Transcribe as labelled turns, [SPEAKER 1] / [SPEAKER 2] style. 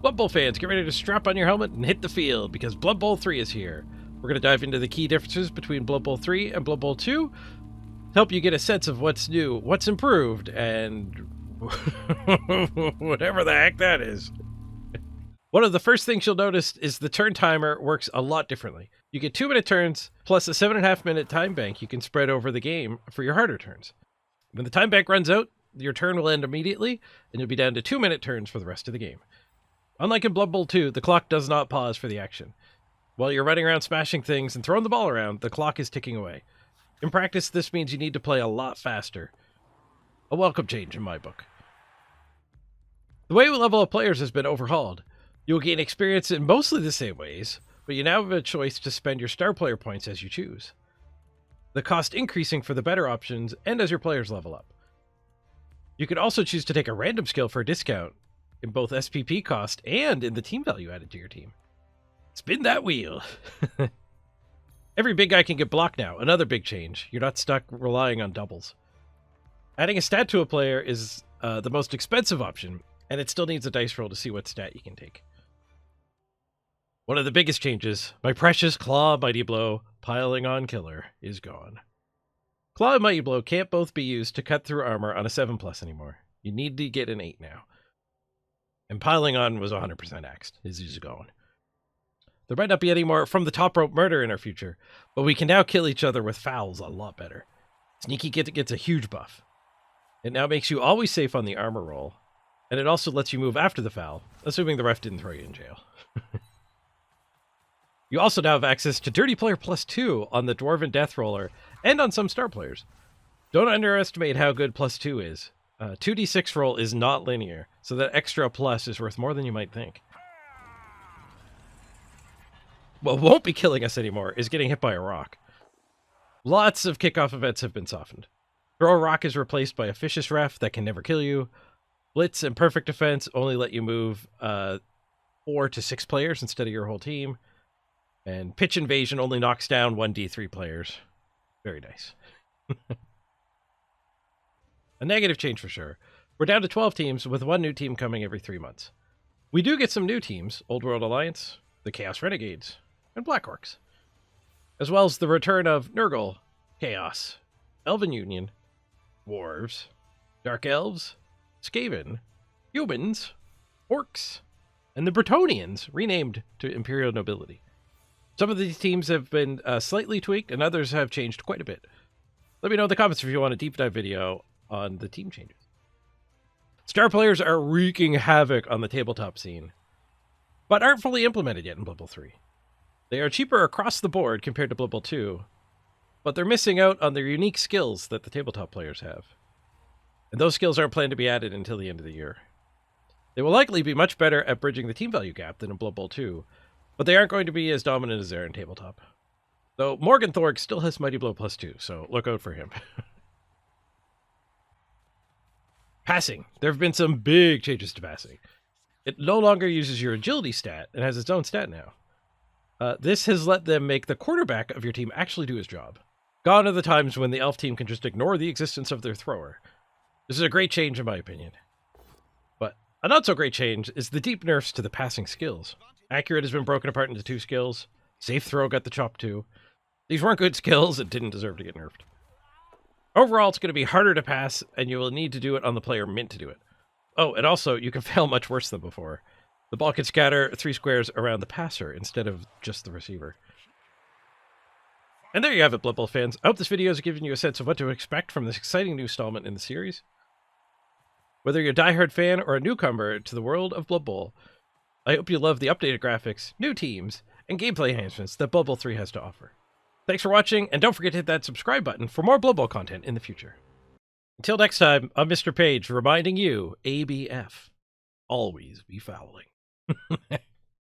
[SPEAKER 1] Blood Bowl fans, get ready to strap on your helmet and hit the field, because Blood Bowl 3 is here. We're going to dive into the key differences between Blood Bowl 3 and Blood Bowl 2 to help you get a sense of what's new, what's improved, and whatever the heck that is. One of the first things you'll notice is the turn timer works a lot differently. You get 2-minute turns, plus a 7.5-minute time bank you can spread over the game for your harder turns. When the time bank runs out, your turn will end immediately, and you'll be down to 2-minute turns for the rest of the game. Unlike in Blood Bowl 2, the clock does not pause for the action. While you're running around smashing things and throwing the ball around, the clock is ticking away. In practice, this means you need to play a lot faster. A welcome change in my book. The way we level up players has been overhauled. You will gain experience in mostly the same ways, but you now have a choice to spend your star player points as you choose. The cost increasing for the better options and as your players level up. You can also choose to take a random skill for a discount in both SPP cost and in the team value added to your team. Spin that wheel! Every big guy can get blocked now, another big change. You're not stuck relying on doubles. Adding a stat to a player is the most expensive option, and it still needs a dice roll to see what stat you can take. One of the biggest changes, my precious Claw Mighty Blow Piling On Killer, is gone. Claw and Mighty Blow can't both be used to cut through armor on a 7+ anymore. You need to get an 8 now. And Piling On was 100% axed. He's gone. There might not be any more from the top rope murder in our future, but we can now kill each other with fouls a lot better. Sneaky gets a huge buff. It now makes you always safe on the armor roll, and it also lets you move after the foul, assuming the ref didn't throw you in jail. You also now have access to Dirty Player +2 on the Dwarven Death Roller and on some star players. Don't underestimate how good +2 is. 2d6 roll is not linear, so that extra plus is worth more than you might think. What won't be killing us anymore is getting hit by a rock. Lots of kickoff events have been softened. Throw a rock is replaced by a vicious ref that can never kill you. Blitz and perfect defense only let you move 4 to 6 players instead of your whole team. And pitch invasion only knocks down 1d3 players. Very nice. A negative change for sure. We're down to 12 teams with one new team coming every 3 months. We do get some new teams, Old World Alliance, the Chaos Renegades, and Black Orcs, as well as the return of Nurgle, Chaos, Elven Union, Dwarves, Dark Elves, Skaven, Humans, Orcs, and the Bretonnians, renamed to Imperial Nobility. Some of these teams have been slightly tweaked, and others have changed quite a bit. Let me know in the comments if you want a deep dive video on the team changes. Star players are wreaking havoc on the tabletop scene, but aren't fully implemented yet in Blood Bowl 3. They are cheaper across the board compared to Blood Bowl 2, but they're missing out on their unique skills that the tabletop players have. And those skills aren't planned to be added until the end of the year. They will likely be much better at bridging the team value gap than in Blood Bowl 2, but they aren't going to be as dominant as they are in tabletop. Though Morgan Thorg still has Mighty Blow +2, so look out for him. Passing. There have been some big changes to passing. It no longer uses your agility stat and has its own stat now. This has let them make the quarterback of your team actually do his job. Gone are the times when the elf team can just ignore the existence of their thrower. This is a great change in my opinion. But a not so great change is the deep nerfs to the passing skills. Accurate has been broken apart into 2 skills. Safe throw got the chop 2. These weren't good skills and didn't deserve to get nerfed. Overall, it's going to be harder to pass, and you will need to do it on the player meant to do it. Oh, and also, you can fail much worse than before. The ball can scatter 3 squares around the passer instead of just the receiver. And there you have it, Blood Bowl fans. I hope this video has given you a sense of what to expect from this exciting new installment in the series. Whether you're a diehard fan or a newcomer to the world of Blood Bowl, I hope you love the updated graphics, new teams, and gameplay enhancements that Blood Bowl 3 has to offer. Thanks for watching, and don't forget to hit that subscribe button for more Blood Bowl content in the future. Until next time, I'm Mr. Page reminding you, ABF, always be fouling.